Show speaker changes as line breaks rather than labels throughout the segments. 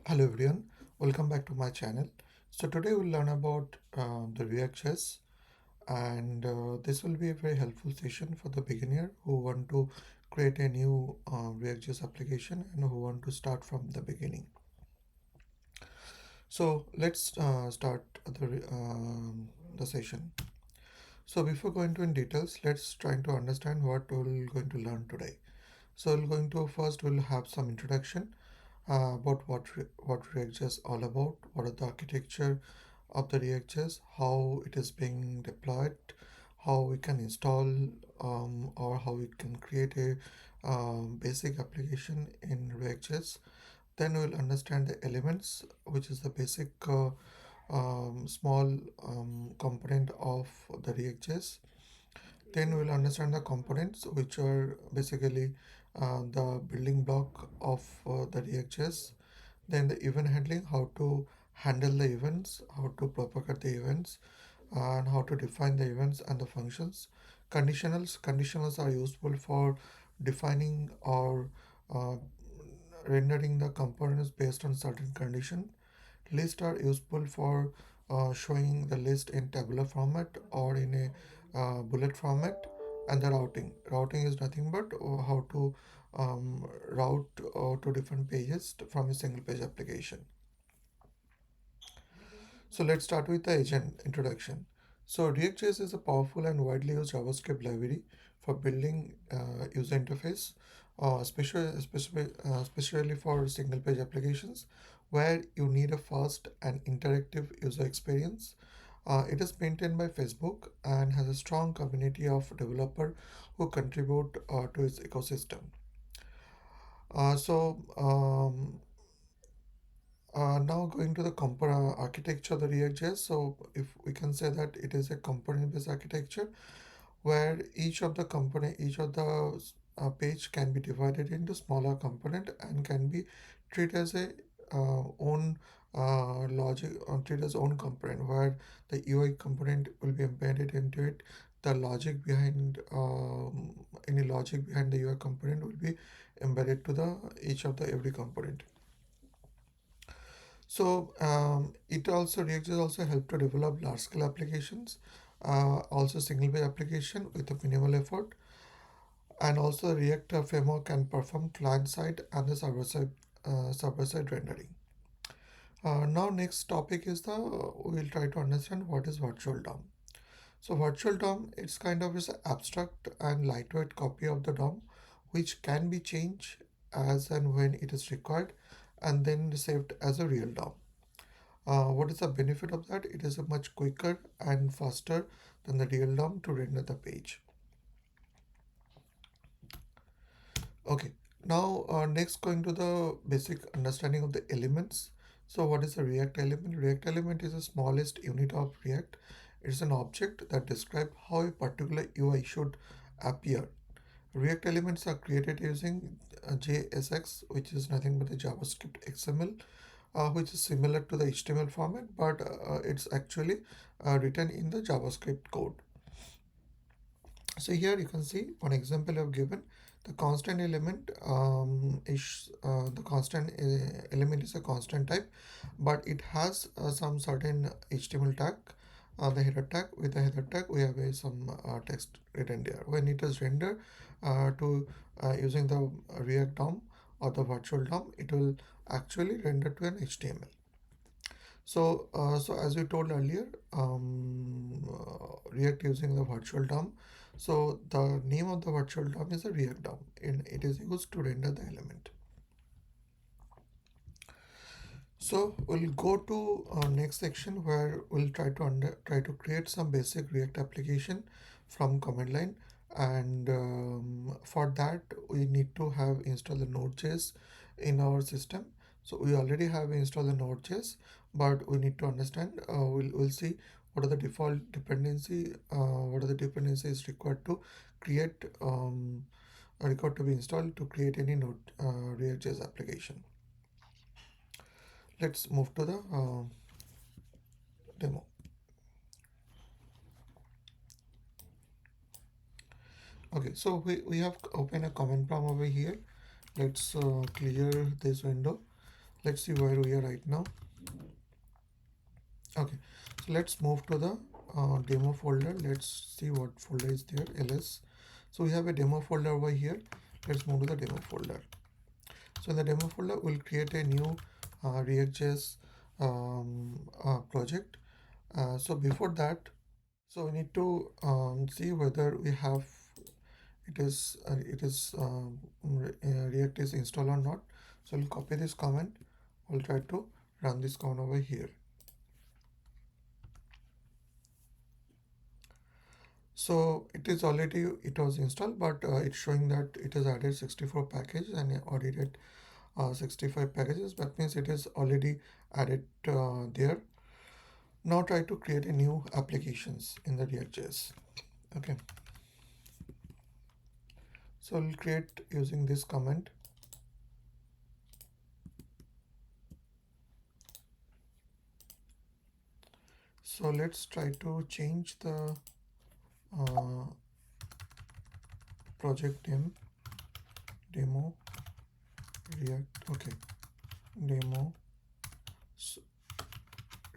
Hello everyone, welcome back to my channel. So today we'll learn about the React.js, and this will be a very helpful session for the beginner who want to create a new React.js application and who want to start from the beginning. So let's start the session. So before going to in details, let's try to understand what we're going to learn today. So we're going to first we'll have some introduction about what React.js is all about, what is the architecture of the React.js, how it is being deployed, how we can install or how we can create a basic application in React.js. Then we'll understand the elements, which is the basic small component of the React.js. Then we'll understand the components, which are basically the building block of the React.js. Then the event handling, how to handle the events, how to propagate the events, and how to define the events and the functions. Conditionals are useful for defining or uh, rendering the components based on certain condition. Lists are useful for showing the list in tabular format or in a bullet format. And the routing is nothing but how to route to different pages from a single page application. So let's start with the agent introduction. So React.js is a powerful and widely used JavaScript library for building user interface, especially for single page applications where you need a fast and interactive user experience. It is maintained by Facebook and has a strong community of developers who contribute to its ecosystem. Now going to the architecture of the React.js. So if we can say that it is a component-based architecture where each of the page can be divided into smaller component and can be treated as a own logic or treated as own component where the UI component will be embedded into it. The logic behind any logic behind the UI component will be embedded to the each of the every component. So it also React.js also help to develop large scale applications, also single page application with a minimal effort, and also React framework can perform client side and the server side rendering. Now next topic is the we'll try to understand what is virtual DOM. So virtual DOM it's kind of is an abstract and lightweight copy of the DOM which can be changed as and when it is required and then saved as a real DOM. What is the benefit of that? It is a much quicker and faster than the real DOM to render the page. Okay, now next going to the basic understanding of the elements. So what is a React element? React element is the smallest unit of React. It is an object that describes how a particular UI should appear. React elements are created using JSX, which is nothing but the JavaScript XML, which is similar to the HTML format, but it's actually written in the JavaScript code. So here you can see one example I've given. The constant element is the constant element is a constant type, but it has some certain HTML tag. The header tag with the header tag we have some text written there. When it is rendered to using the React DOM or the virtual DOM, it will actually render to an HTML. So as we told earlier, React using the virtual DOM. So the name of the virtual DOM is a React DOM, and it is used to render the element. So we'll go to next section where we'll try to create some basic React application from command line, and for that we need to have installed the Node.js in our system. So we already have installed the Node.js, but we need to understand. We'll see what are the default dependency. What are the dependencies required to create required to be installed to create any Node React.js application. Let's move to the demo. Okay, so we have opened a command prompt over here. Let's clear this window. Let's see where we are right now. Okay, so let's move to the demo folder. Let's see what folder is there. ls. So we have a demo folder over here. Let's move to the demo folder. So in the demo folder, we'll create a new React.js project. So before that, so we need to see whether we have React is installed or not. So we'll copy this command. We'll try to run this command over here. So it was installed, but it's showing that it has added 64 packages and audited 65 packages. That means it is already added there. Now try to create a new applications in the React.js. Okay, so we'll create using this command. So let's try to change the uh, project name, demo React. Okay, demo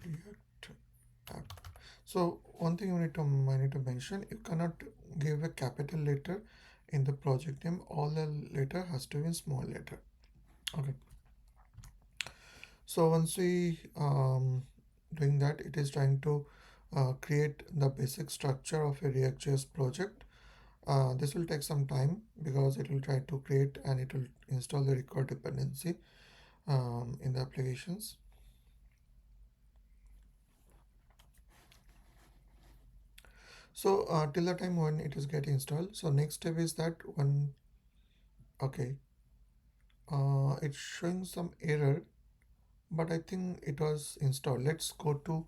React app. So one thing I need to mention, you cannot give a capital letter in the project name. All the letter has to be in small letter. Okay. So once we doing that, it is trying to create the basic structure of a React.js project. This will take some time because it will try to create and it will install the required dependency in the applications. So till the time when it is getting installed, so next step is that one. Okay, it's showing some error, but I think it was installed. Let's go to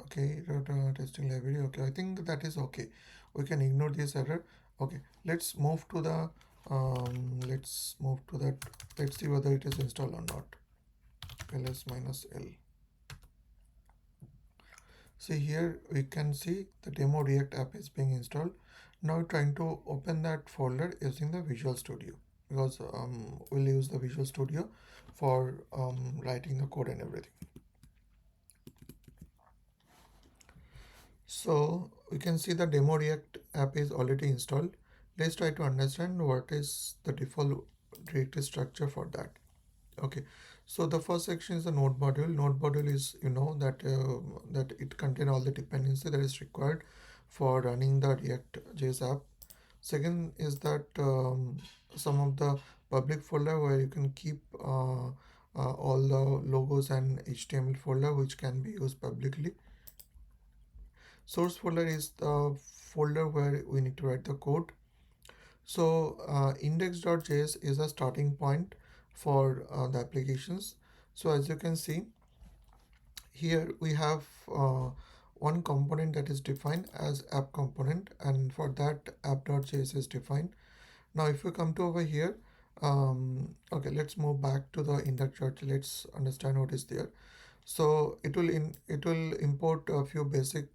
okay, testing library. Okay, I think that is okay. We can ignore this error. Okay, let's move to the let's move to that. Let's see whether it is installed or not. ls-l. See here we can see the demo React app is being installed. Now trying to open that folder using the Visual Studio, because we'll use the Visual Studio for writing the code and everything. So we can see the demo React app is already installed. Let's try to understand what is the default directory structure for that. Okay, so the first section is the node module. Node module is, you know, that it contains all the dependency that is required for running the React.js app. Second is that some of the public folder where you can keep all the logos and HTML folder which can be used publicly. Source folder is the folder where we need to write the code. So index.js is a starting point for the applications. So as you can see here, we have one component that is defined as app component, and for that app.js is defined. Now if we come to over here, okay, let's move back to the index.js. Let's understand what is there. So it will import a few basic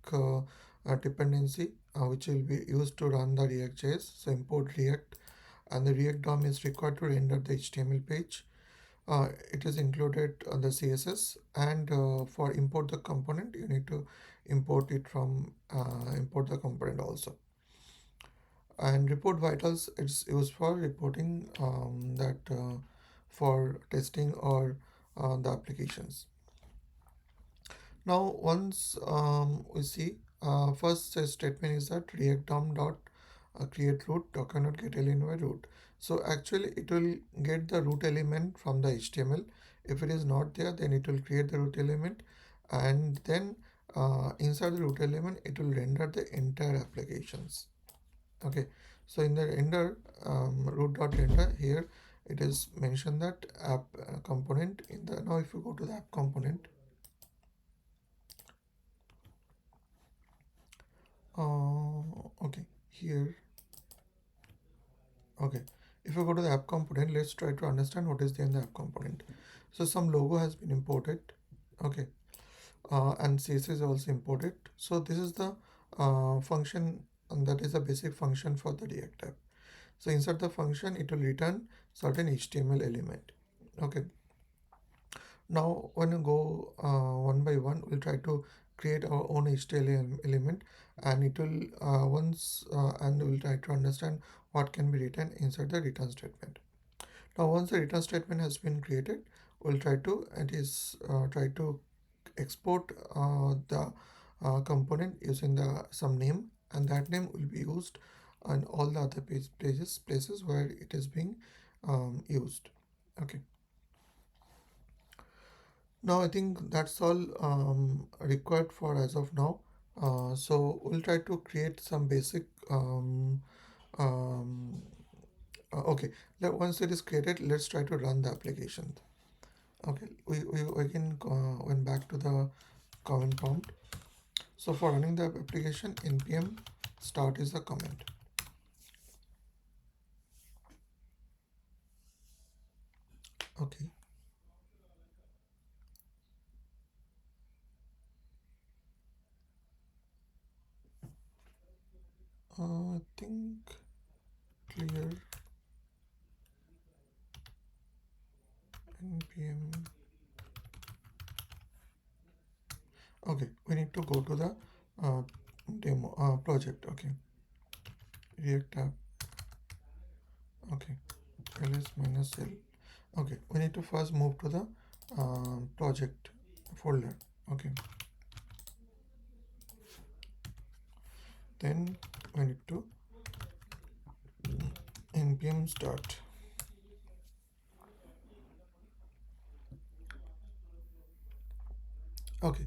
dependency which will be used to run the React.js. So import React, and the React DOM is required to render the HTML page. It is included on the CSS, and for import the component, you need to import it from import the component also. And report vitals, it's used for reporting that for testing or the applications. Now once we see first statement is that react DOM dot create root docker get element by root. So actually it will get the root element from the HTML. If it is not there, then it will create the root element, and then inside the root element it will render the entire applications. Okay, so in the render root dot render, here it is mentioned that app component in the. Now if you go to the app component, okay, here, okay, if you go to the app component, let's try to understand what is there in the app component. So some logo has been imported, okay, and CSS is also imported. So this is the function, and that is a basic function for the React app. So inside the function, it will return certain HTML element. Okay. Now, when you go one by one, we'll try to create our own HTML element, and it will and we'll try to understand what can be written inside the return statement. Now, once the return statement has been created, we'll try to export the component using the some name, and that name will be used on all the other places where it is being used. Okay. Now I think that's all required for as of now. So we'll try to create some basic um, okay. Once it is created, let's try to run the application. Okay, we again went back to the command prompt. So for running the application, npm start is the command. Okay, I think clear npm. Okay, we need to go to the uh, demo project. Okay, react app. Okay, ls minus l. Okay, we need to first move to the project folder. Okay, then we need to npm start. Okay,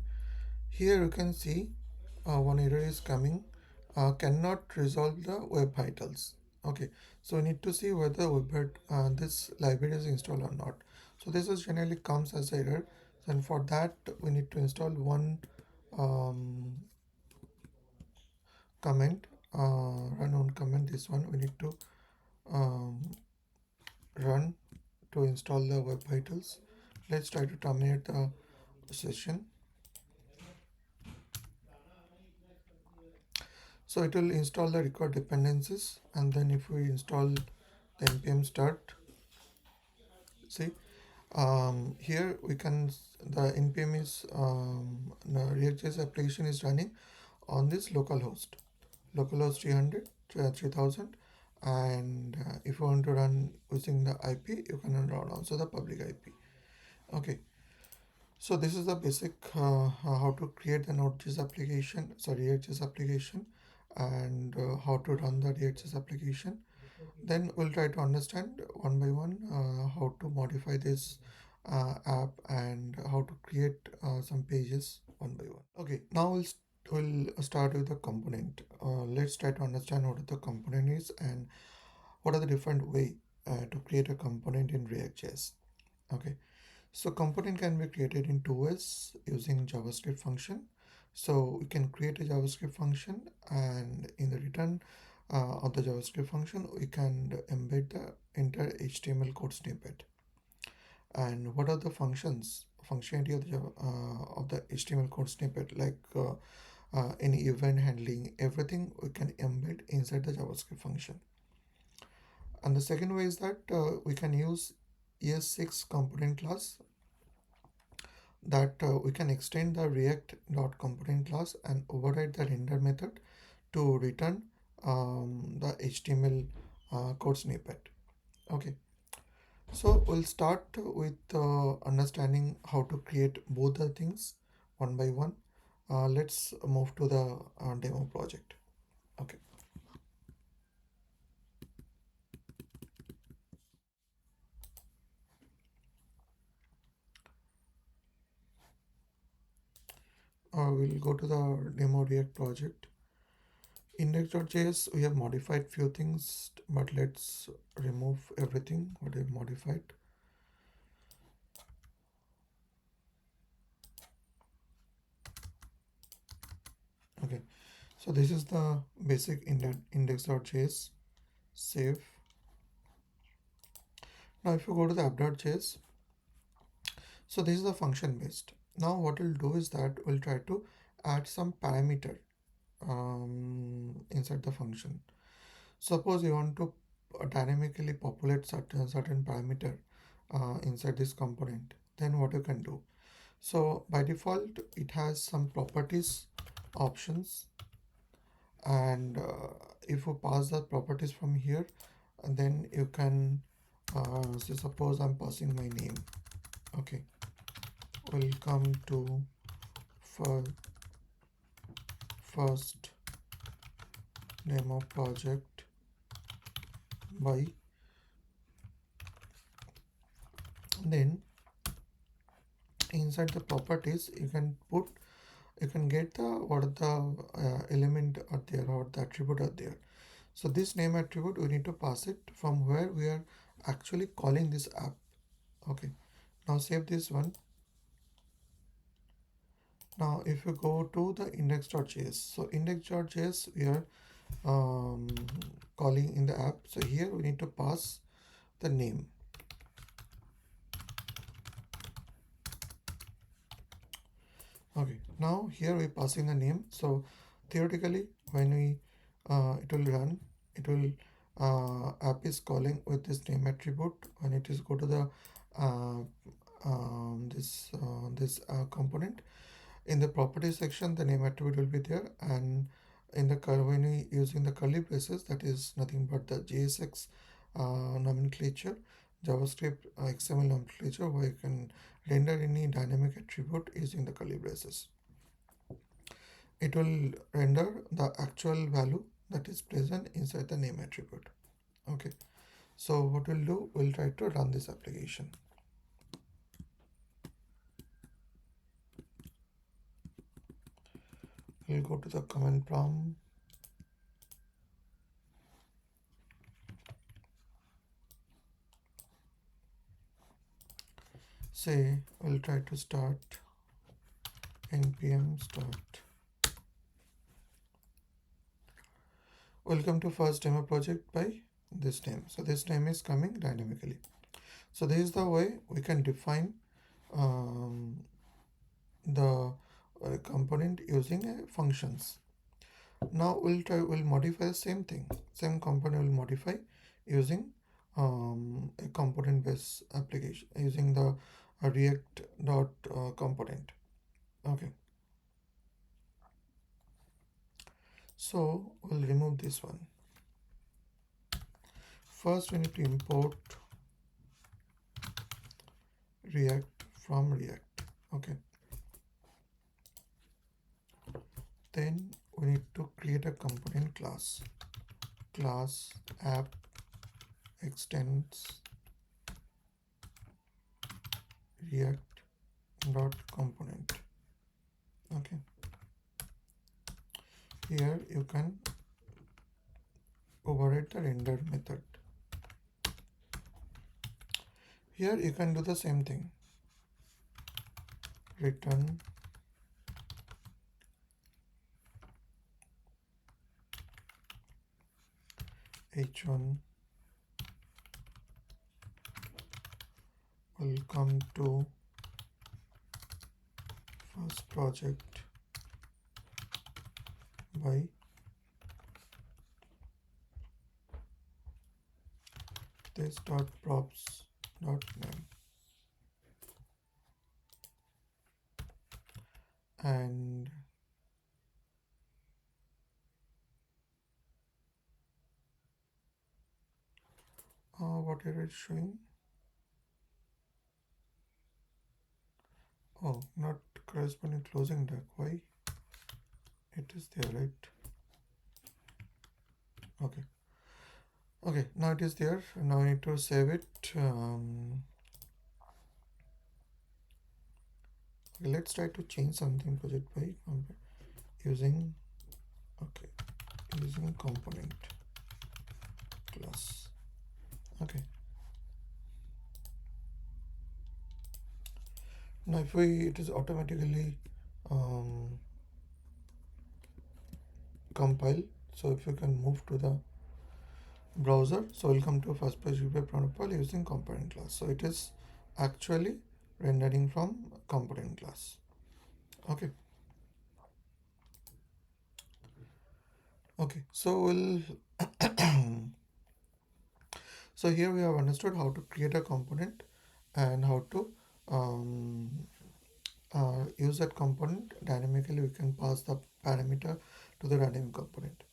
here you can see one error is coming, cannot resolve the web vitals. Okay, so we need to see whether this library is installed or not. So this is generally comes as error, and for that we need to install one um, comment, run on comment. This one we need to um, run to install the web vitals. Let's try to terminate the session. So it will install the required dependencies, and then if we install the npm start, see here we can the npm is the React.js application is running on this localhost 300 3000, and if you want to run using the IP, you can run also the public IP. Okay, so this is the basic how to create the Node.js application, sorry, React.js application, and how to run the React.js application. Then we'll try to understand one by one how to modify this app and how to create some pages one by one. Okay, now we'll start with the component. Let's try to understand what the component is and what are the different way to create a component in React.js. Okay, so component can be created in two ways using JavaScript function. So we can create a JavaScript function, and in the return of the JavaScript function, we can embed the entire HTML code snippet. And what are the functionality of the HTML code snippet, like any event handling, everything we can embed inside the JavaScript function. And the second way is that we can use ES6 component class, that we can extend the react.component class and override the render method to return the HTML code snippet. Okay, so we'll start with understanding how to create both the things one by one. Let's move to the demo project. Okay, we'll go to the demo React project. Index.js, we have modified few things, but let's remove everything what we've modified. Okay, so this is the basic index.js. Save. Now if you go to the app.js, so this is the function based. Now what we'll do is that we'll try to add some parameter inside the function. Suppose you want to dynamically populate certain parameter inside this component, then what you can do? So by default it has some properties options, and if you pass the properties from here, then you can say suppose I'm passing my name. Okay, welcome to fir- first demo project by, then inside the properties you can get the what are the element are there or the attribute are there. So this name attribute we need to pass it from where we are actually calling this app. Okay, now save this one. Now if you go to the index.js, so index.js we are um, calling in the app. So here we need to pass the name. Okay, now here we're passing the name. So theoretically when we it will run, it will app is calling with this name attribute. When it is go to the uh, this component, in the property section the name attribute will be there, and in the when we using the curly braces, that is nothing but the JSX nomenclature, JavaScript XML nomenclature, where you can render any dynamic attribute using the curly braces. It will render the actual value that is present inside the name attribute. Okay, so what we'll do, we'll try to run this application. We'll go to the command prompt, say we'll try to start npm start welcome to first demo project by this name. So this name is coming dynamically. So this is the way we can define um, the component using functions. Now we'll modify the same thing, same component will modify using a component based application using the react dot component. Okay, so we'll remove this one. First we need to import react from react. Okay, then we need to create a component class app extends react dot component. Okay, here you can override the render method. Here you can do the same thing, return h1 welcome to first project by this dot props dot name, and what error is showing? Oh, not corresponding closing tag. Why? It is there, right? Okay. Okay, now it is there. Now I need to save it. Okay, let's try to change something project by using, okay, using component class. Okay, now if we it is automatically compile. So if you can move to the browser, so welcome to first page web protocol using component class. So it is actually rendering from component class. Okay, okay, so we'll So here we have understood how to create a component and how to um, use that component dynamically. We can pass the parameter to the dynamic component.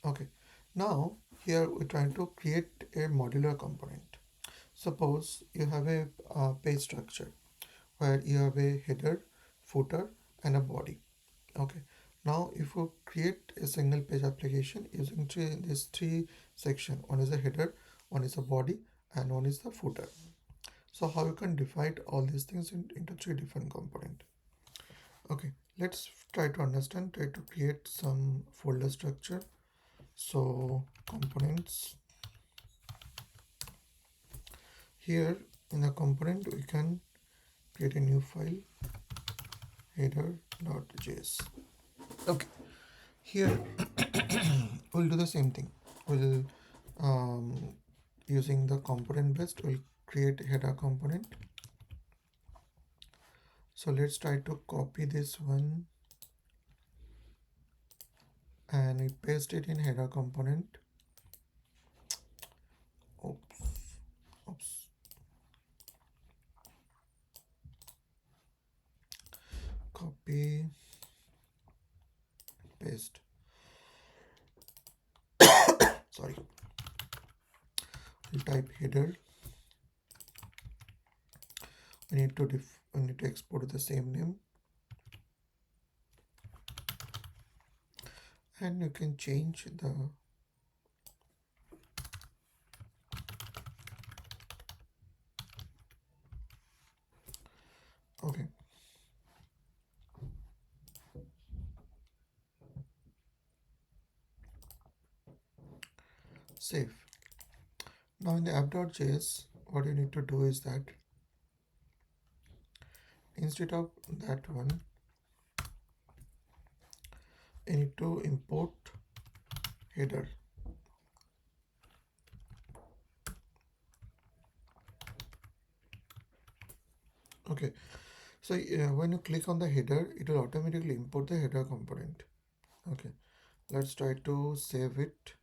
Okay, now here we're trying to create a modular component. Suppose you have a page structure where you have a header, footer, and a body. Okay, now if you create a single page application using these three sections, one is a header, one is a body, and one is the footer. So how you can divide all these things into three different components. Okay, let's try to understand, try to create some folder structure. So components, here in the component we can create a new file, header.js. Okay, here we'll do the same thing. We'll using the component based, we'll create a header component. So let's try to copy this one and we paste it in header component. Oops, oops. Copy, paste. Sorry. We'll type header. We need to export the same name, and you can change the okay. Save. Now in the app.js, what you need to do is that instead of that one, you need to import header. Okay, so when you click on the header, it will automatically import the header component. Okay, let's try to save it.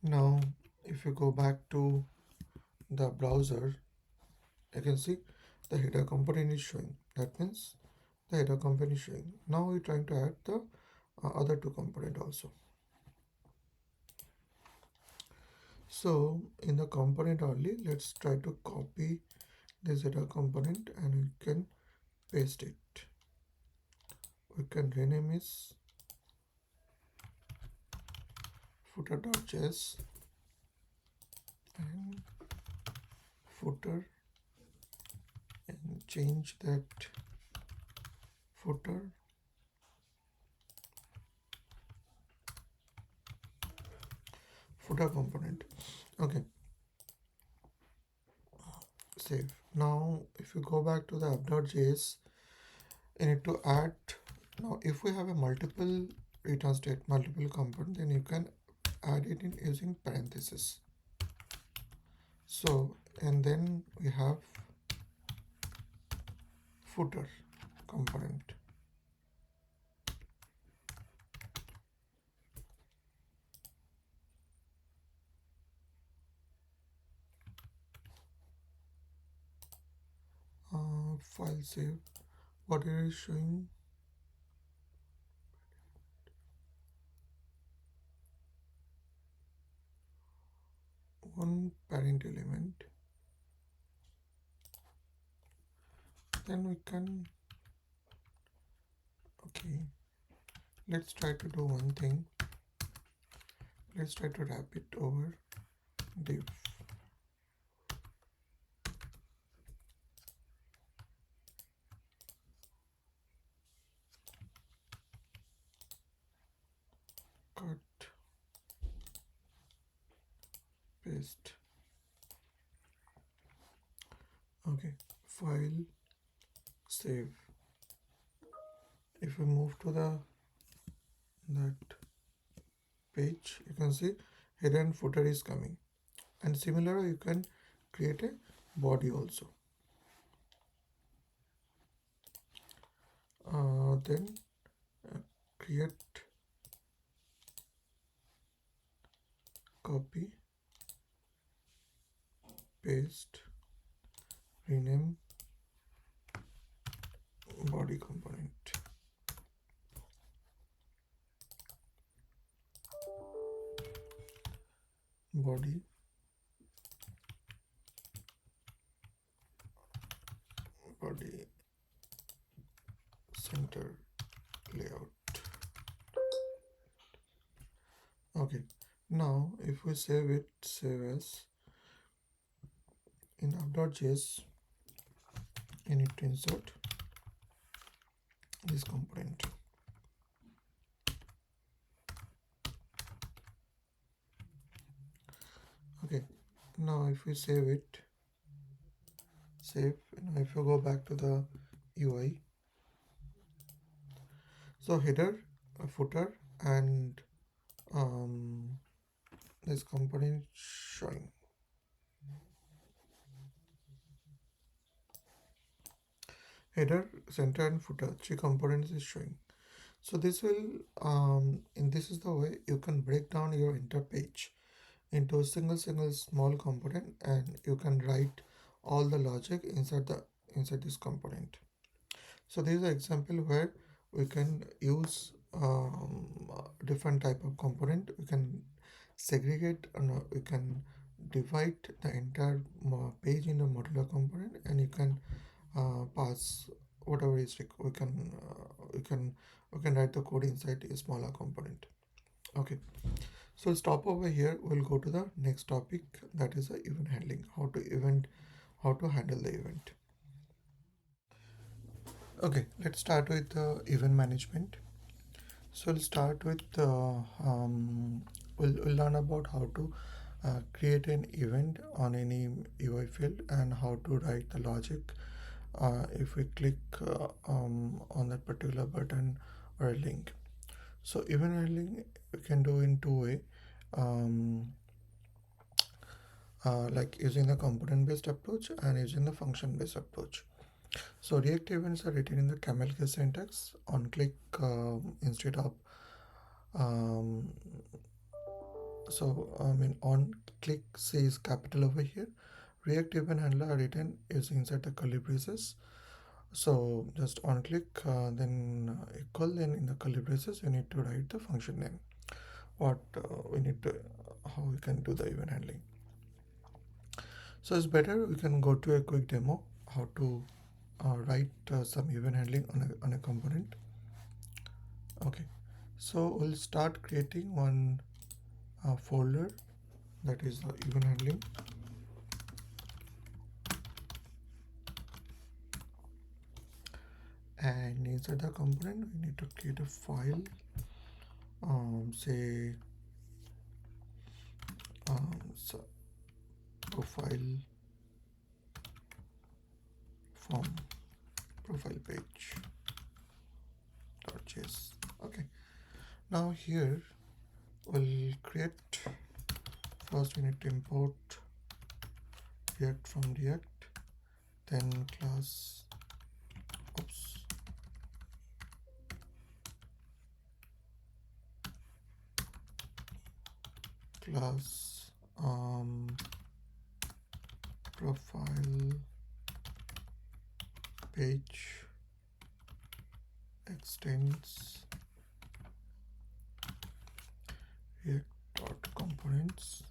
Now if you go back to the browser, you can see the header component is showing. That means the header component is showing. Now we're trying to add the other two component also. So in the component only, let's try to copy this header component and we can paste it. We can rename it footer.js and footer and change that footer component. Okay, save. Now if you go back to the app.js, you need to add. Now if we have a multiple return state, multiple component, then you can add it in using parentheses. So and then we have footer component. File save. What it is showing? One parent element. Then we can. Okay. Let's try to do one thing. Let's try to wrap it over div. Cut, paste. Okay, file, save. If we move to that page, you can see header and footer is coming. And similar, you can create a body also. Then create copy, paste, rename body component. Body body center layout. Okay, now if we save it, save as in app.js, you need to insert this component. Okay, now if we save it, save. Now if you go back to the UI, so header, footer, and this component showing. Header, center, and footer, three components is showing. So this will and this is the way you can break down your entire page into a single small component, and you can write all the logic inside this component. So this is an example where we can use different type of component. We can segregate and we can divide the entire page into modular component, and you can pass whatever is we can write the code inside a smaller component. Okay, so stop over here. We'll go to the next topic, that is the event handling. How to handle the event. Okay, let's start with event management. So we'll start with we'll learn about how to create an event on any UI field and how to write the logic if we click on that particular button or a link. So event handling we can do in two way, like using the component based approach and using the function based approach. So React events are written in the camel case syntax. On click instead of um, on click says capital over here. React event handler are written using inside the curly braces. So just on click then equal, then in the curly braces you need to write the function name. What we need to how we can do the event handling. So it's better we can go to a quick demo how to write some event handling on a component. Okay, so we'll start creating one folder, that is event handling. And inside the component we need to create a file, say so profile form profile page .js. Okay, now here we'll create, first we need to import React from React, then class class profile page extends React.components.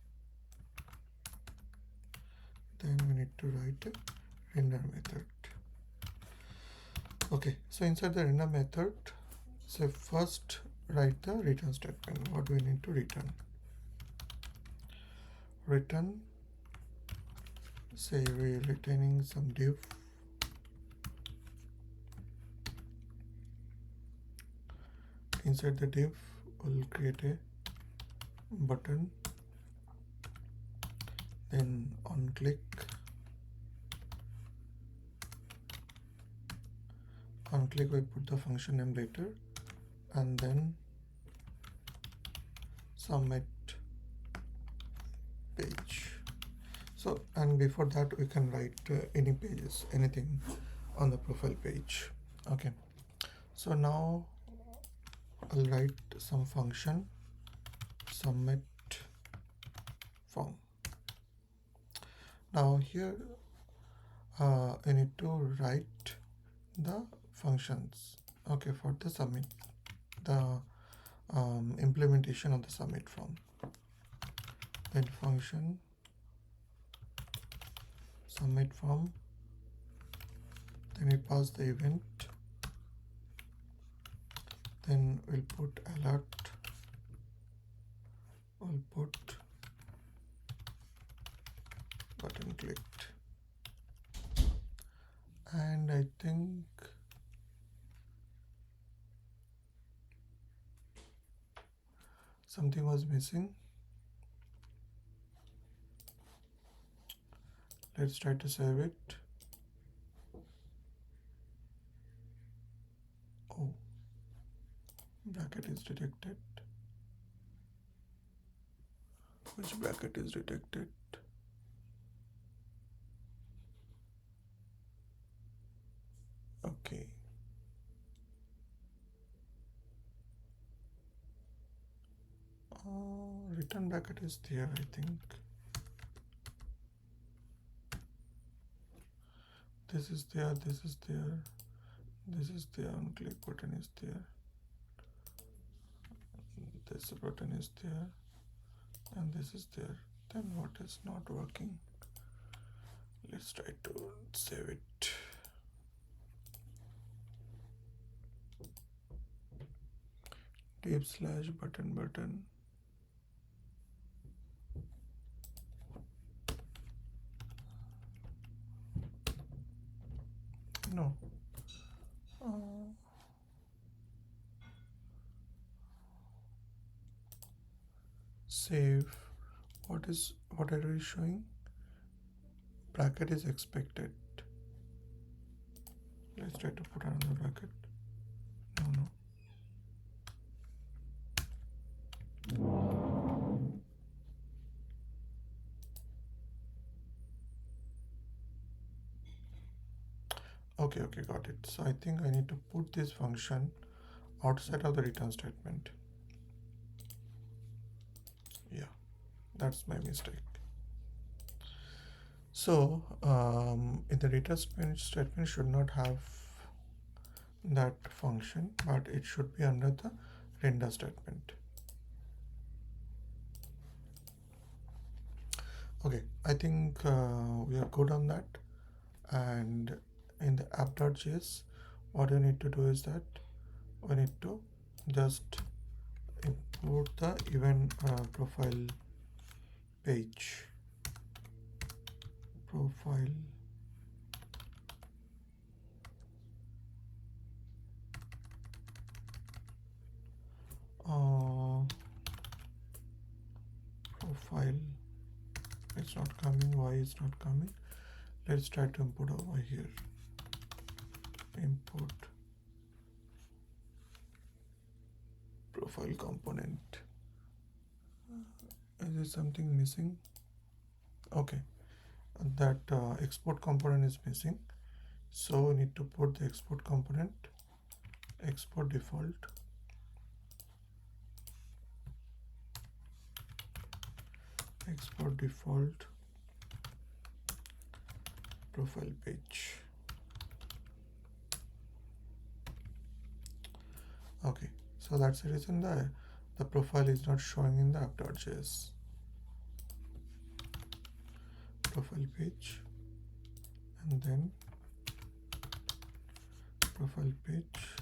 Then we need to write a render method. Okay, so inside the render method, so first write the return statement. What do we need to return? Return, say we're returning some div. Inside the div we'll create a button, then on click we put the function name later, and then submit page. So, and before that we can write any pages, anything on the profile page. Okay, so now I'll write some function submit form. Now here I need to write the functions, okay, for the submit, the implementation of the submit form. Then function submit form, then we pass the event, then we'll put alert, we'll put button clicked, and I think something was missing. Let's try to save it. Oh, bracket is detected. Which bracket is detected? Okay. Return bracket is there, I think. This is there, this is there, this is there, on click button is there, this button is there, and this is there. Then what is not working? Let's try to save it. /button. No. Save. What error is showing? Bracket is expected. Let's try to put another bracket. No. Okay, got it. So I think I need to put this function outside of the return statement. Yeah, that's my mistake. So in the return statement should not have that function, but it should be under the render statement. Okay, I think we are good on that. And in the app.js, what you need to do is that we need to just import the event profile page. Profile it's not coming. Why is not coming? Let's try to import over here. Import profile component. Is there something missing? Okay, that export component is missing, so we need to put the export component, export default, profile page. Okay, so that's the reason the profile is not showing in the app.js. Profile page, and then profile page.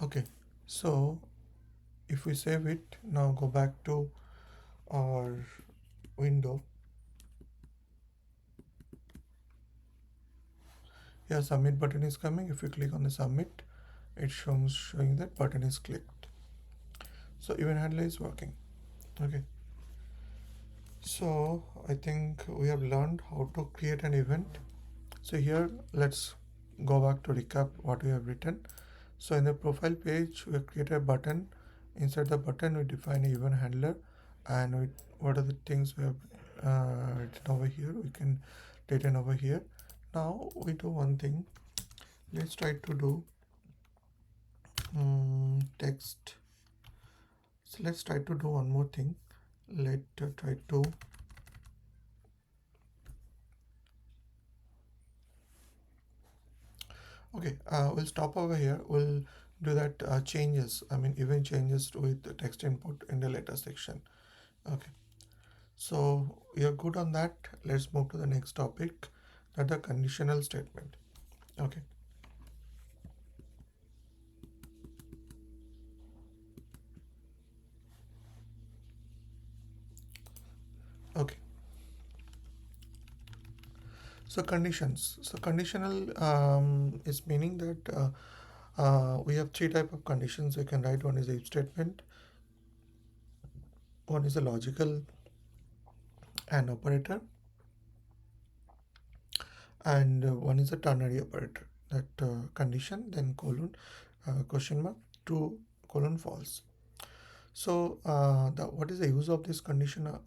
Okay, so if we save it, now go back to our window. Here submit button is coming. If you click on the submit, it showing that button is clicked. So event handler is working. Okay, so I think we have learned how to create an event. So here let's go back to recap what we have written. So in the profile page, we have created a button. Inside the button, we define an event handler, and what are the things we have written over here, we can return over here. Now we do one thing. Let's try to do text. So let's try to do one more thing. let try to okay. We'll stop over here. We'll do that changes, I mean even changes with the text input in the later section. Okay, so you're good on that. Let's move to the next topic, that the conditional statement. Okay. Okay, so conditions. So conditional is meaning that we have three type of conditions we can write. One is a if statement, one is a logical and operator, and one is a ternary operator. That condition, then colon, question mark, true, colon, false. So what is the use of this conditional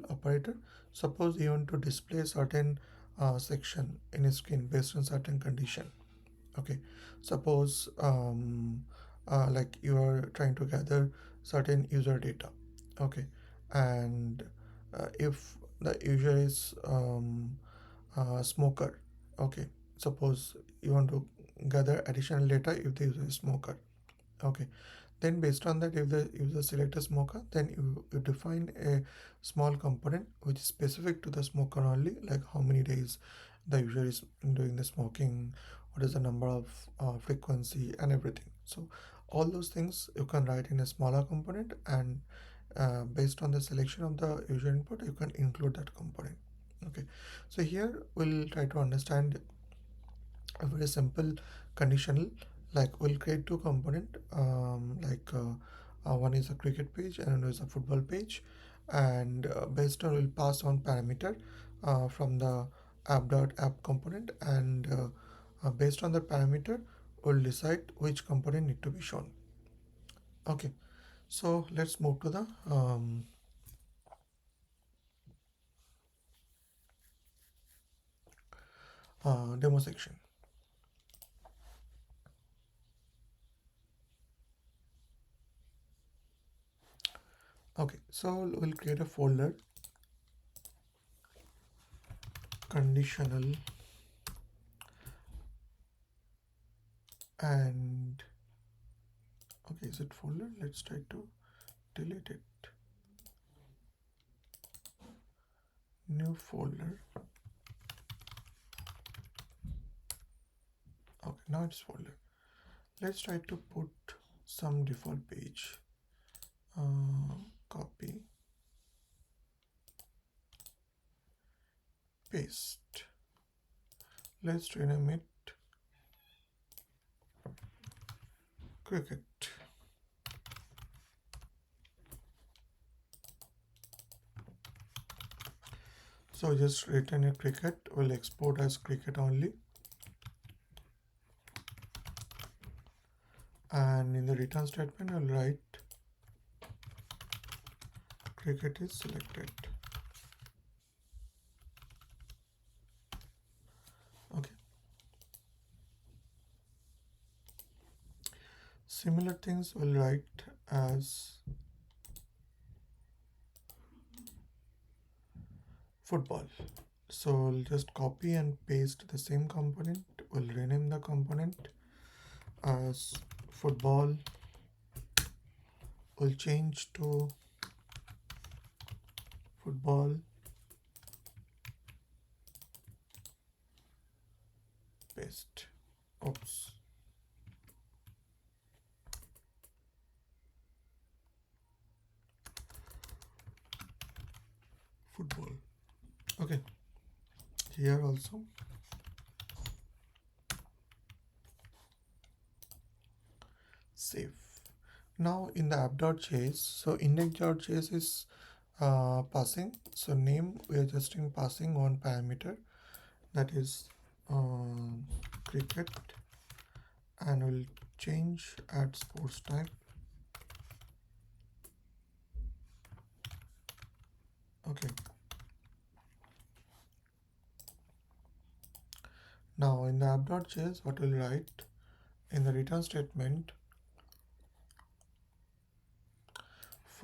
operator? Suppose you want to display certain section in a screen based on certain condition. Okay, suppose like you are trying to gather certain user data. Okay, and if the user is smoker. Okay, suppose you want to gather additional data if the user is smoker. Okay, then based on that, if the user select a smoker, then you define a small component which is specific to the smoker only, like how many days the user is doing the smoking, what is the number of frequency and everything. So all those things you can write in a smaller component, and based on the selection of the user input, you can include that component. Okay, so here we'll try to understand a very simple conditional. Like we'll create two component, one is a cricket page and another is a football page, and based on, we'll pass on parameter from the app.app component, and based on the parameter we'll decide which component need to be shown. Okay, so let's move to the demo section. Okay, so we'll create a folder, conditional, and okay, is it folder? Let's try to delete it. New folder. Okay, now it's folder. Let's try to put some default page. Copy, paste. Let's rename it cricket. So just return a cricket. We'll export as cricket only. And in the return statement, I'll write cricket is selected. Okay. Similar things we'll write as football. So we'll just copy and paste the same component. We'll rename the component as football. We'll change to football, paste. Oops. Football. Okay. Here also. Save. Now in the app.js, so index.js is passing. So name, we are just in passing one parameter, that is cricket, and we'll change add sports type. Okay. Now in the app.js, what we'll write in the return statement,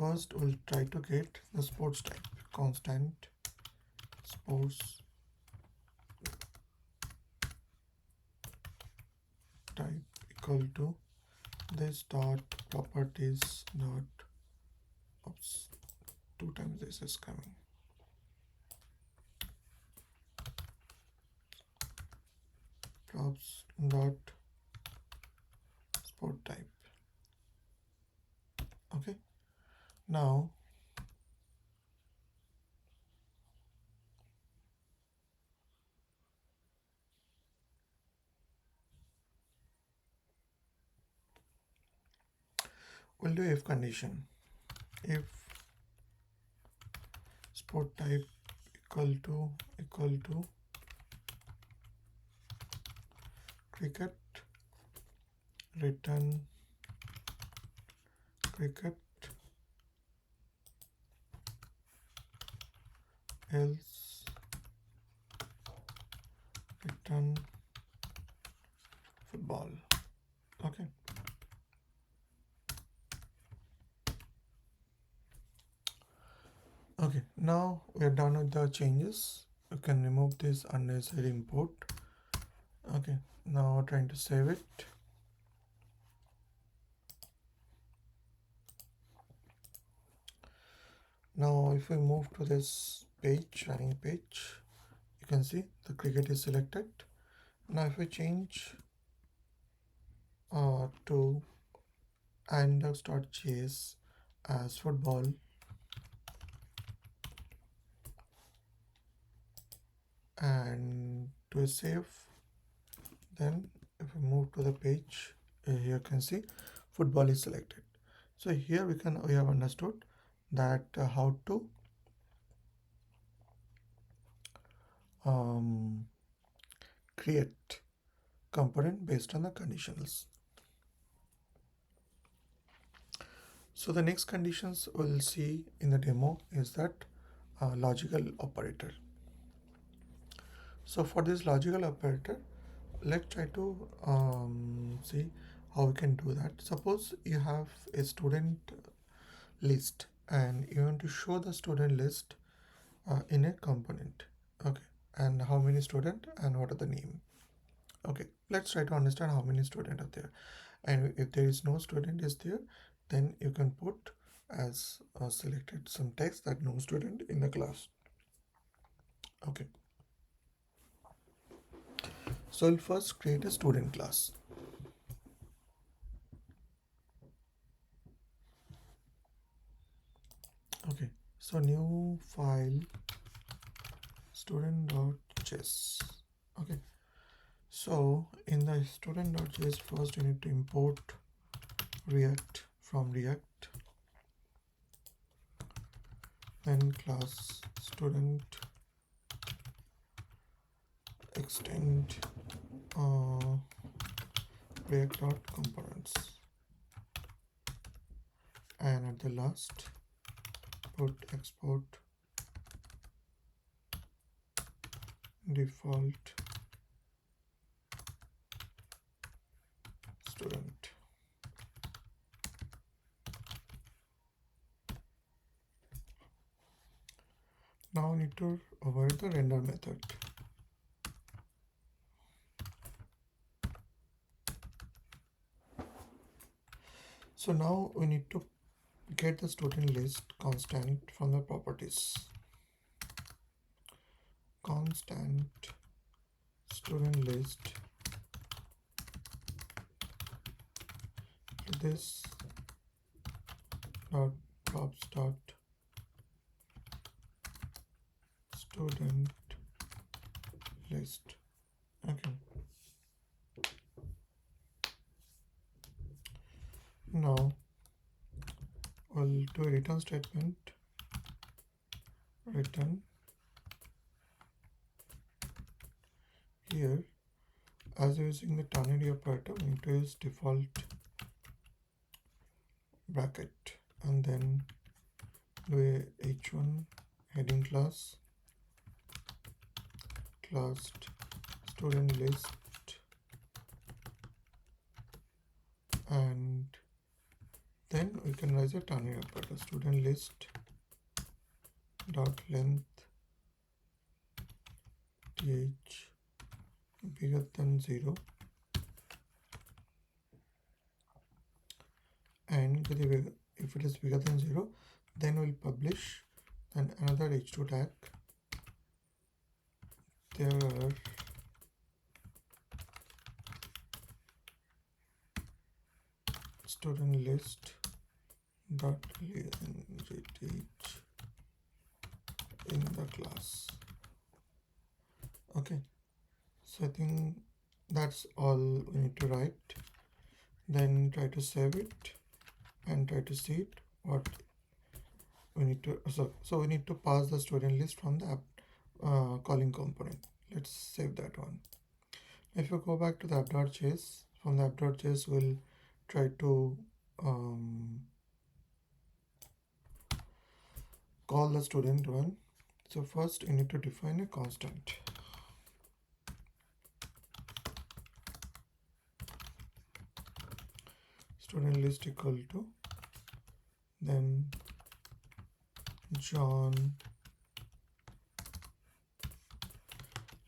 first we'll try to get the sports type. Constant sports type equal to this dot properties dot, oops, two times this is coming. Props dot sport type. Okay, now we'll do if condition. If sport type equal to cricket, return cricket, else return football. Okay, okay, now we are done with the changes. You can remove this unnecessary import. Okay, now trying to save it. Now if we move to this page, running page, you can see the cricket is selected. Now if we change to index.js as football, and to save, then if we move to the page, here you can see football is selected. So here we have understood that how to create component based on the conditionals. So the next conditions we'll see in the demo is that logical operator. So for this logical operator, let's try to see how we can do that. Suppose you have a student list and you want to show the student list in a component. Okay, and how many students and what are the name. Okay, let's try to understand how many students are there. And if there is no student is there, then you can put as selected some text that no student in the class. Okay, so I'll first create a student class. Okay, so new file student.js. Okay, so in the student.js, first you need to import React from React, then class student extend React.components, and at the last put export default student. Now we need to override the render method. So now we need to get the student list constant from the properties. Constant student list to this dot props dot student list. Okay, now we'll do a return statement. Return here, as using the ternary operator, we need to use default bracket and then do a h1 heading class student list and Then we can raise a ternary operator. Student list dot length th bigger than 0, and if it is bigger than 0, then we'll publish then another h2 tag. There student list dot length in the class. Okay, so I think that's all we need to write. Then try to save it and try to see it. What we need to so we need to pass the student list from the app calling component. Let's save that one. If you go back to the app.js, from the app.js we'll try to call the student one. So first you need to define a constant. Student list equal to then John.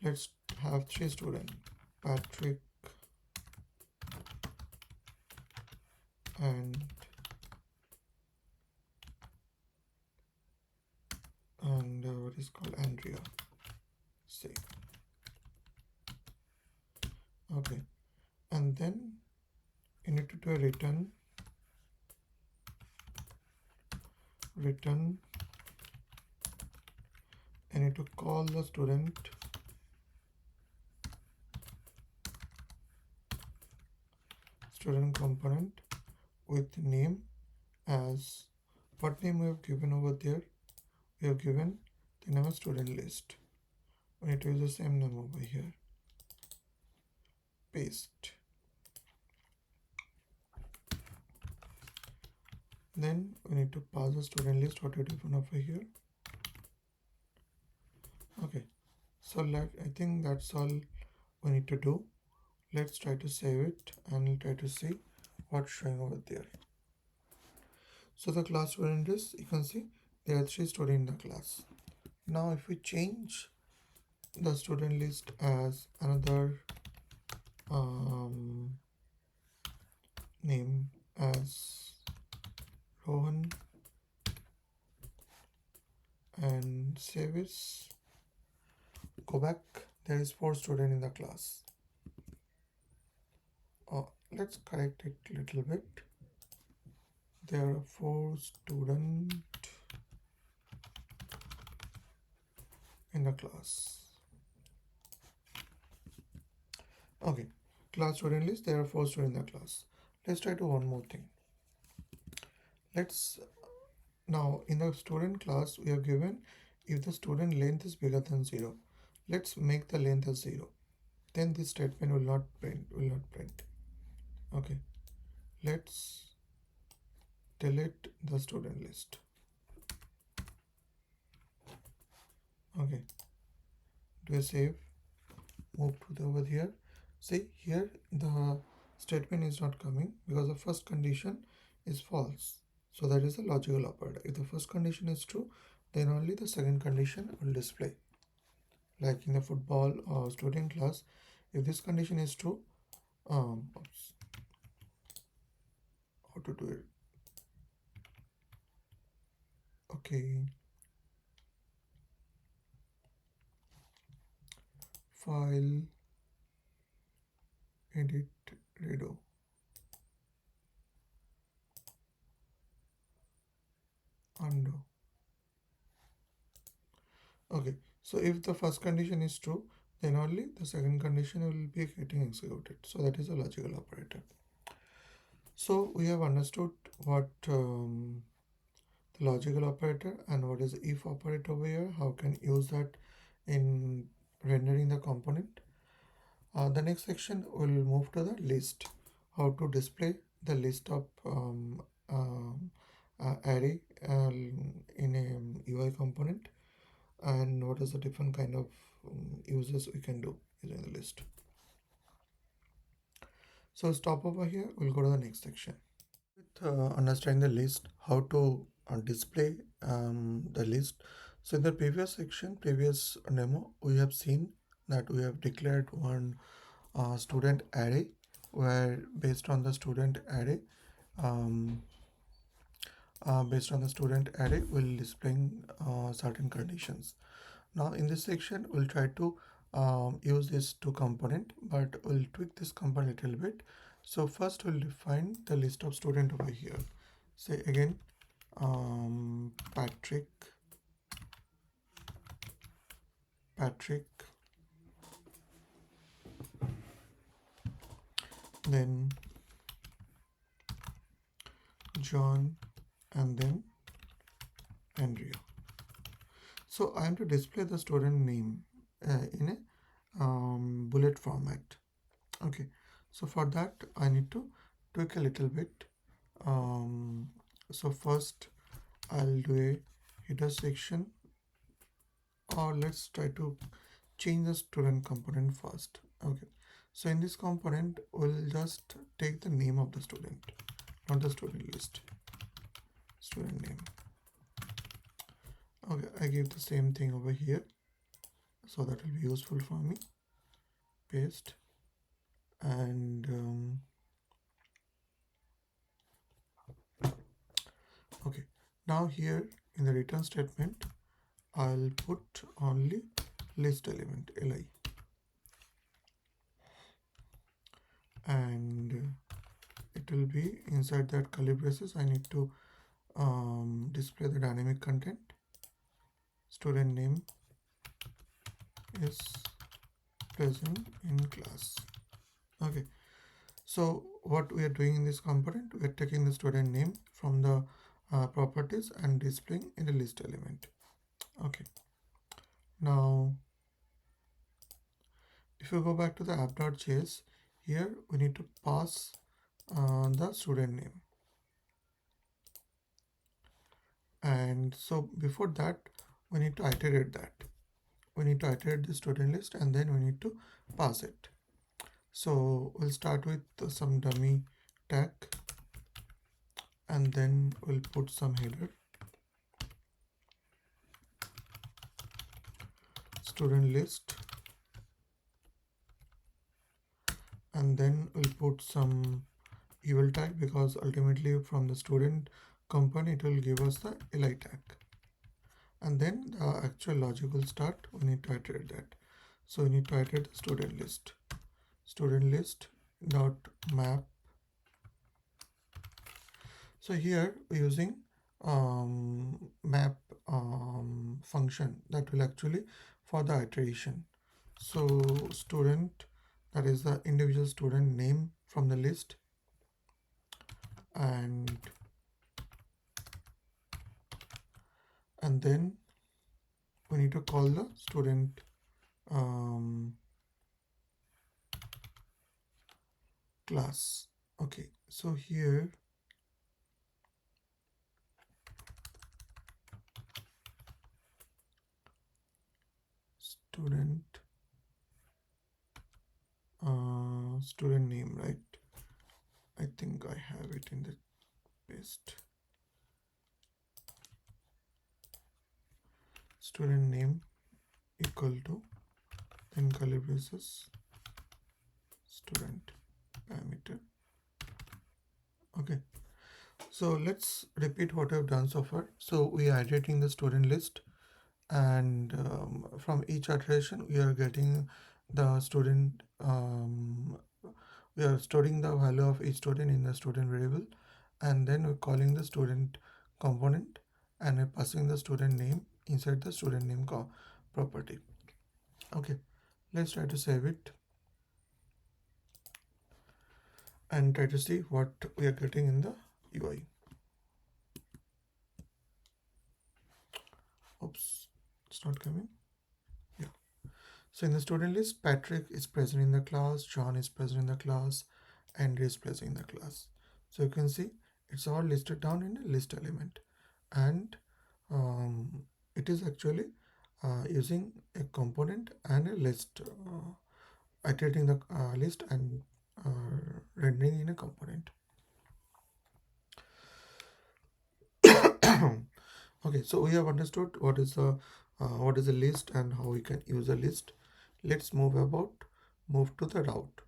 Let's have 3 students, Patrick and what is called Andrea. Say okay, and then you need to do a return I need to call the student component with name as what name we have given over there. We have given the name of student list. We need to use the same name over here. Paste. Then we need to pass the student list what we given over here. Okay, so I think that's all we need to do. Let's try to save it and we'll try to see what's showing over there. So the class student is, you can see there are 3 students in the class. Now if we change the student list as another name as Rohan and save it, go back, there is 4 students in the class. Let's correct it a little bit. There are 4 students in the class. Okay, class student list, there are 4 students in the class. Let's try to one more thing. Let's now in the student class we have given if the student length is bigger than 0. Let's make the length as 0. Then this statement will not print. Okay, let's delete the student list. Okay, do a save, move to the over here. See here the statement is not coming because the first condition is false. So that is a logical operator. If the first condition is true, then only the second condition will display. Like in the football or student class, if this condition is true, how to do it? Okay, file, edit, redo. Undo. Okay, so if the first condition is true, then only the second condition will be getting executed. So that is a logical operator. So we have understood what the logical operator and what is the if operator over here, how can use that in rendering the component. The next section will move to the list, how to display the list of array in a UI component, and what is the different kind of uses we can do using the list. So stop over here, we'll go to the next section. understanding the list, how to display the list. So in the previous section, previous demo, we have seen that we have declared one student array, where um, based on the student array, we'll displaying certain conditions. Now in this section, we'll try to use this two component, but we'll tweak this component a little bit. So first we'll define the list of student over here. Say again, Patrick, Patrick, then John, and then Andrea. So I am to display the student name in a bullet format. Okay, so for that I need to tweak a little bit. Um, so first I'll do a header section, or let's try to change the student component first. Okay, so in this component we'll just take the name of the student, not the student list, student name. Okay, I give the same thing over here, so that will be useful for me. Paste, and okay, now here in the return statement I'll put only list element li, and it will be inside that curly braces. I need to display the dynamic content. Student name is present in class. Okay, so what we are doing in this component, we are taking the student name from the properties and displaying in the list element. Okay, now if you go back to the app.js, here we need to pass the student name. And so before that, we need to iterate that. We need to iterate the student list, and then we need to pass it. So we'll start with some dummy tag, and then we'll put some header, student list, and then we'll put some eval tag, because ultimately from the student component it will give us the li tag. And then the actual logic will start. We need to iterate that. So we need to iterate the student list dot map. So here we're using map function that will actually for the iteration. So student, that is the individual student name from the list, and then we need to call the student class. Okay, so here student name, right? I think I have it in the paste. Student name equal to, then curly braces, student parameter. Okay, so let's repeat what I've done so far. So we are iterating the student list, and from each iteration we are getting the student, we are storing the value of each student in the student variable, and then we're calling the student component, and we're passing the student name inside the student name property. Okay, let's try to save it and try to see what we are getting in the UI. Oops, it's not coming. Yeah. So in the student list, Patrick is present in the class, John is present in the class, Andrew is present in the class. So you can see it's all listed down in a list element, and it is actually using a component and a list, iterating the list and rendering in a component. Okay, so we have understood what is a list and how we can use a list. Let's move to the route.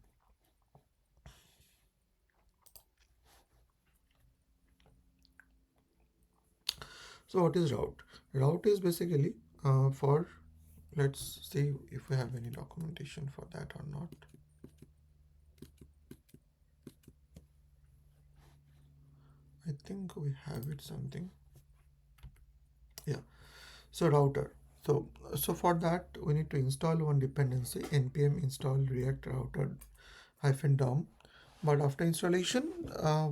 So what is route? Route is basically for, let's see if we have any documentation for that or not. I think we have it something. Yeah. So router. So for that we need to install one dependency npm install react router hyphen dom. But after installation,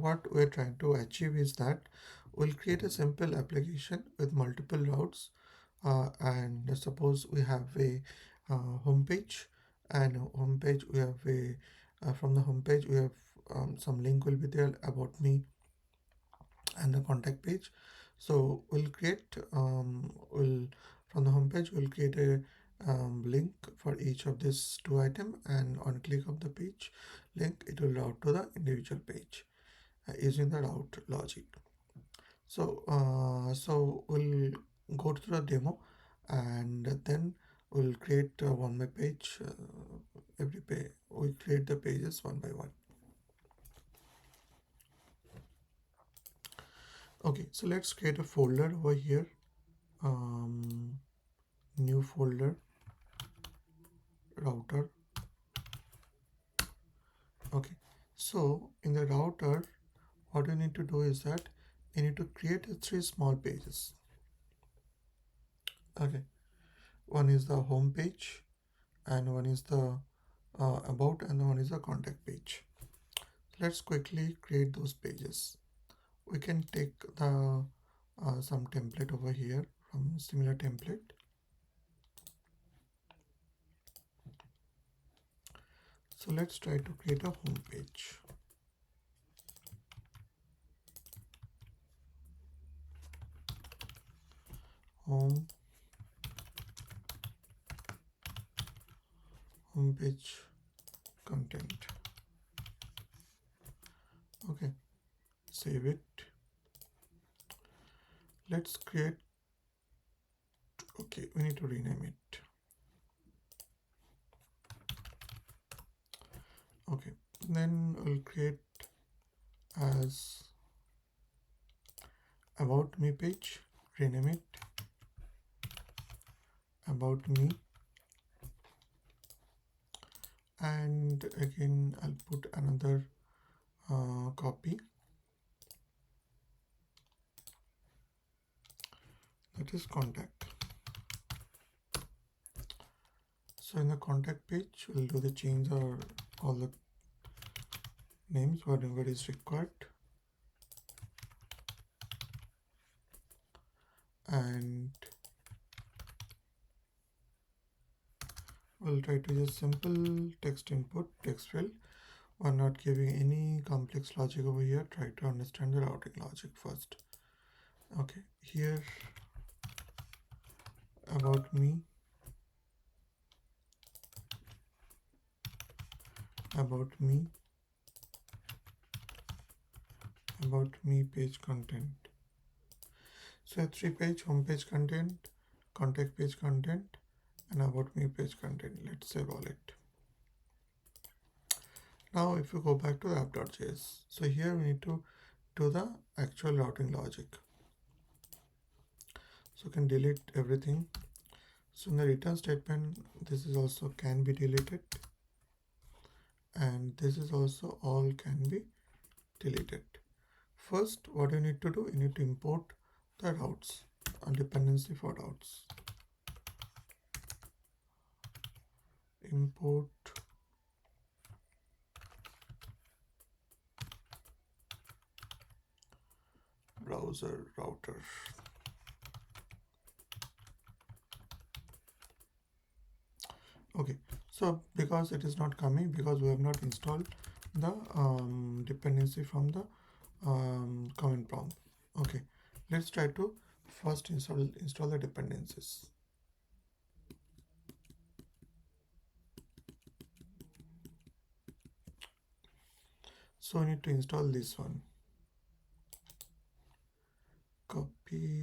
what we're trying to achieve is that we'll create a simple application with multiple routes. And suppose we have a home page, and home page we have a from the home page we have some link will be there about me and the contact page. So we'll create we'll from the home page we'll create a link for each of these two items, and on click of the page link it will route to the individual page using the route logic. So we'll go to the demo, and then we'll create one by page. Every page we create the pages one by one. Okay, so let's create a folder over here. New folder, router. Okay, so in the router, what you need to do is that you need to create three small pages. Okay, one is the home page, and one is the about, and one is the contact page. Let's quickly create those pages. We can take the some template over here from similar template. So let's try to create a home page. Home page content. Okay, save it. Let's create. Okay, we need to rename it. Okay, then we'll create as about me page, rename it about me, and again I'll put another copy, that is contact. So in the contact page we'll do the change or all the names whatever is required, and we'll try to use simple text input, text field. We're not giving any complex logic over here. Try to understand the routing logic first. Okay, here about me, about me, about me page content. So three page, home page content, contact page content, and about me page content. Let's save all it. Now if you go back to the app.js, so here we need to do the actual routing logic. So you can delete everything. So in the return statement, this is also can be deleted, and this is also all can be deleted. First, what you need to do, you need to import the routes, a dependency for routes. Import browser router. Okay, so because it is not coming because we have not installed the dependency from the command prompt. Okay, let's try to first install the dependencies. So we need to install this one. Copy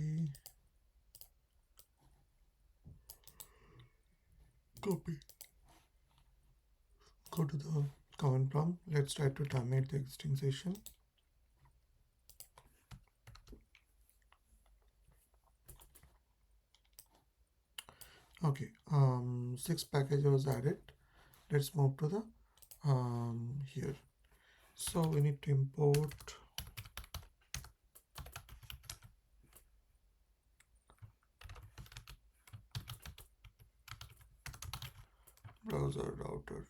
Copy. Go to the command prompt. Let's try to terminate the existing session. Okay, 6 package was added. Let's move to the here. So we need to import browser router.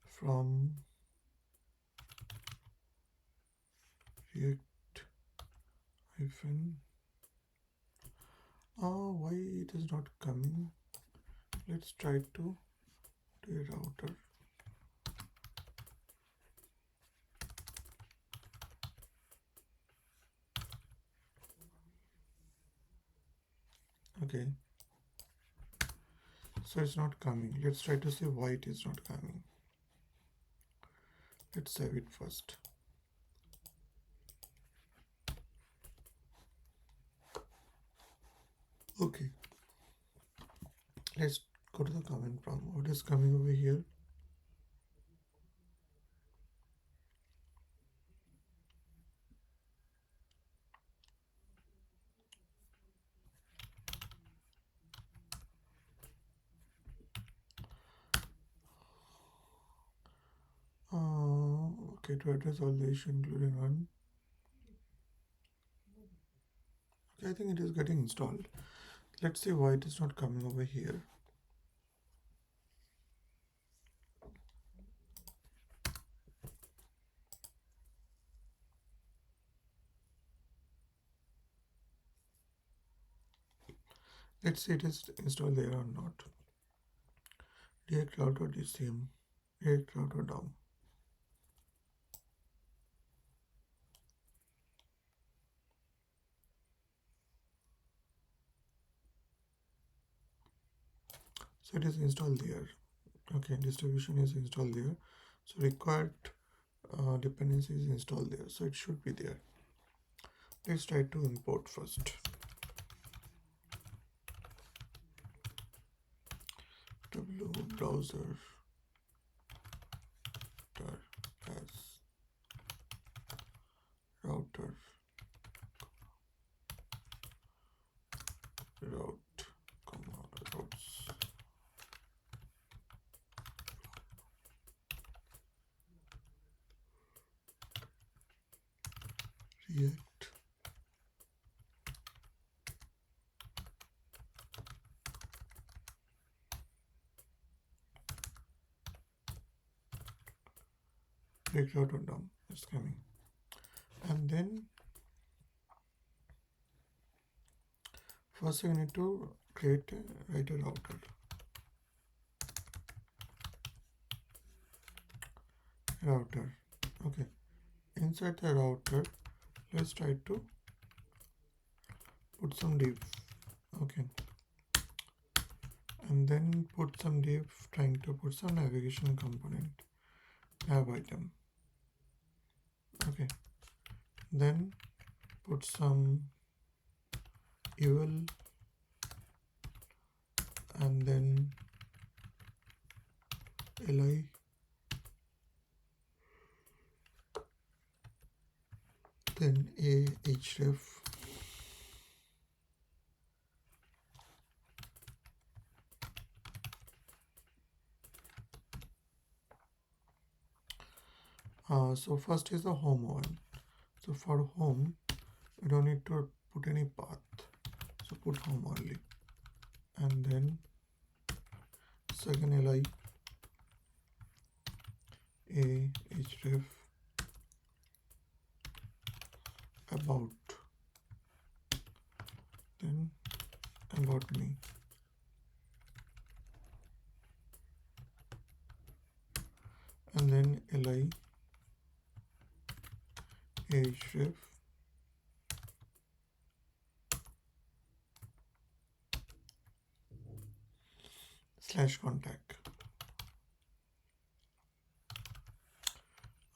From React hyphen. Why it is not coming? Let's try to do a router. Okay, so it's not coming. Let's try to see why it is not coming. Let's save it first. Okay, let's go to the command prompt. What is coming over here? Okay, to address all the issue including run. Okay, I think it is getting installed. Let's see why it is not coming over here. Let's see it is installed there or not. React router DCM, React router down. So it is installed there. Okay, distribution is installed there. So required dependency is installed there. So it should be there. Let's try to import first. W browser as router routes React React router down is coming, and then first you need to write a router. Okay, inside the router let's try to put some div. Okay, and then put some div, trying to put some navigation component, nav item. Okay, then put some UL, and then li, then a href, so first is the home one. So for home we don't need to put any path, so put home only, and then second li a href about, then about me, and then li a href slash contact.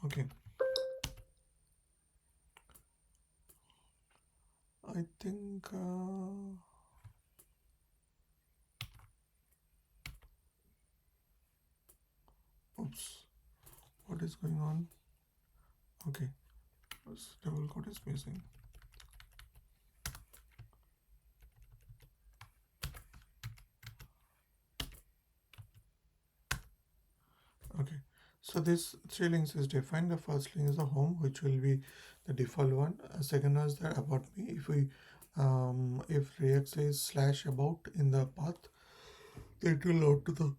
Okay, I think oops, what is going on? Okay, this double quote is missing. Okay, so this three links is defined. The first link is the home, which will be the default one. Second one is the about me. If React says slash about in the path, it will load to the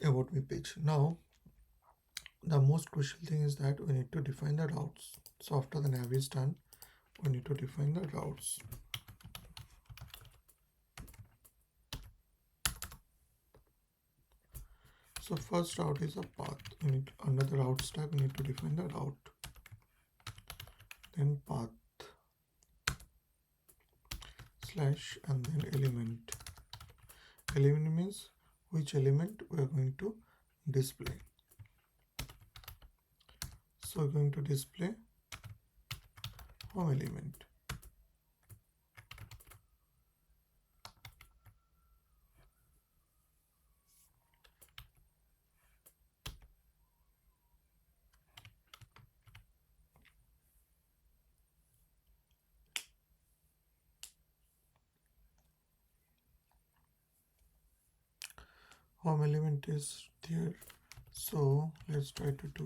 about me page. Now, the most crucial thing is that we need to define the routes. So after the nav is done, we need to define the routes. So first route is a path. We need under the routes tab, we need to define the route. Then path slash and then element. Element means which element we are going to display. So we're going to display home element. Home element is there. So let's try to do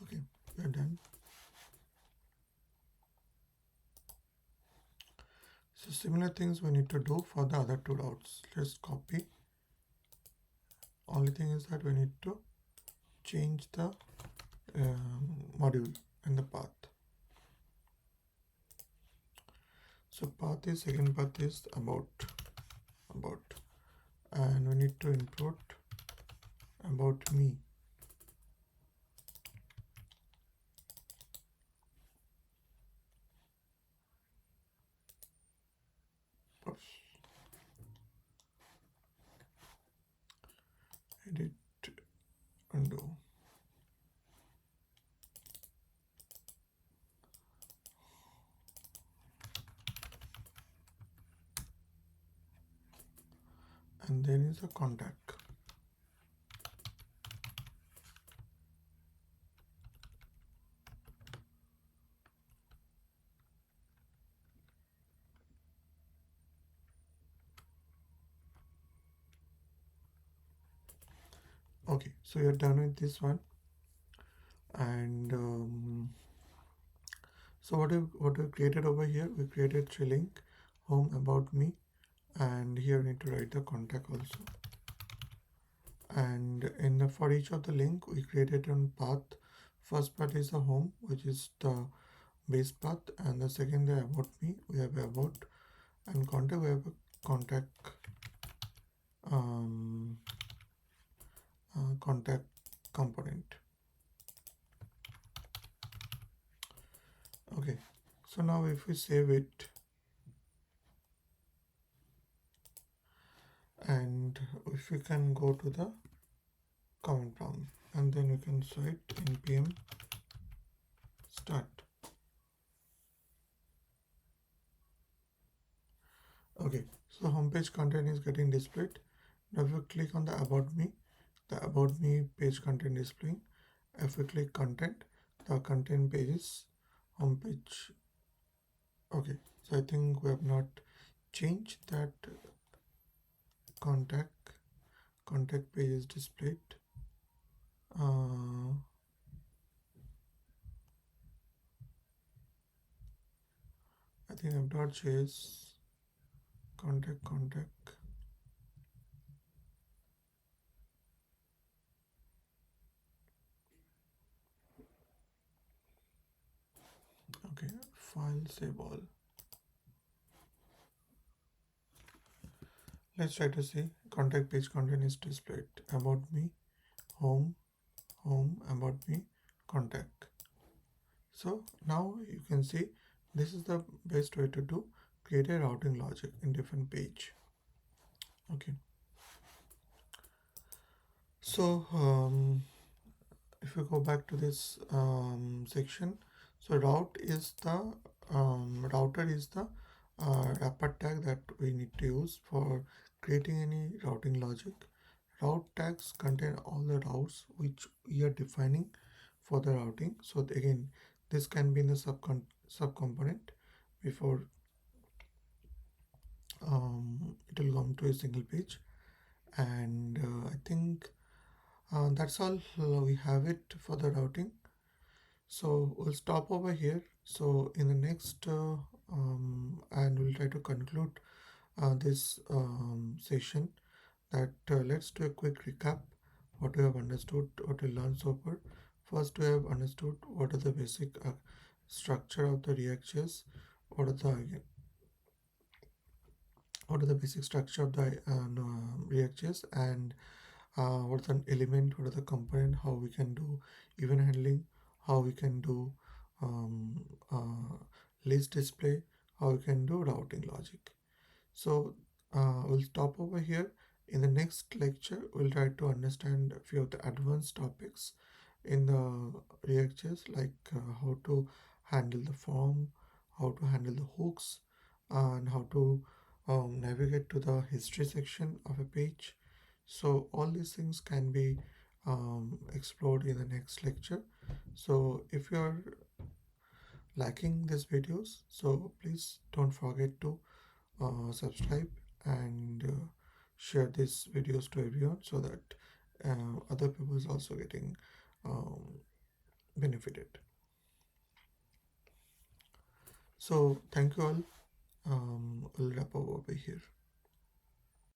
okay, we're done. So similar things we need to do for the other two routes. Let's copy. Only thing is that we need to change the module and the path. So path is second path is about, and we need to input about me. Oops. Edit, undo. And then is a contact. Okay, so you're done with this one. And so what we created over here, we created three link, home, about me, and here we need to write the contact also. And in the for each of the link we created on path. First part is the home, which is the base path, and the second the about me, we have about, and contact we have a contact contact component. Okay, so now if we save it and if we can go to the command prompt and then you can cite npm start. Okay, so homepage content is getting displayed. Now if you click on the about me, the about me page content is displaying. If we click content, the content page is homepage. Okay, so I think we have not changed that contact page is displayed. I think I've not changed contact. Okay, file save all. Let's try to see. Contact page content is displayed. About me, home, home, about me, contact. So now you can see this is the best way to do create a routing logic in different page. Okay. So if you go back to this section, so router is the wrapper tag that we need to use for creating any routing logic. Route tags contain all the routes which we are defining for the routing. So again, this can be in the subcomponent before it will come to a single page. And I think that's all we have it for the routing. So we'll stop over here. So in the next and we'll try to conclude this session, that let's do a quick recap what we have understood, what we learned so far. First, we have understood what are the basic structure of the reactors, what are the basic structure of the reactors, and what are the element, what are the component, how we can do event handling, how we can do um, list display, how we can do routing logic. So we'll stop over here. In the next lecture, we'll try to understand a few of the advanced topics in the reactors, like how to handle the form, how to handle the hooks, and how to navigate to the history section of a page. So all these things can be explored in the next lecture. So if you are liking these videos, so please don't forget to subscribe and share these videos to everyone, so that other people is also getting um, benefited. So thank you all. We'll wrap up over here.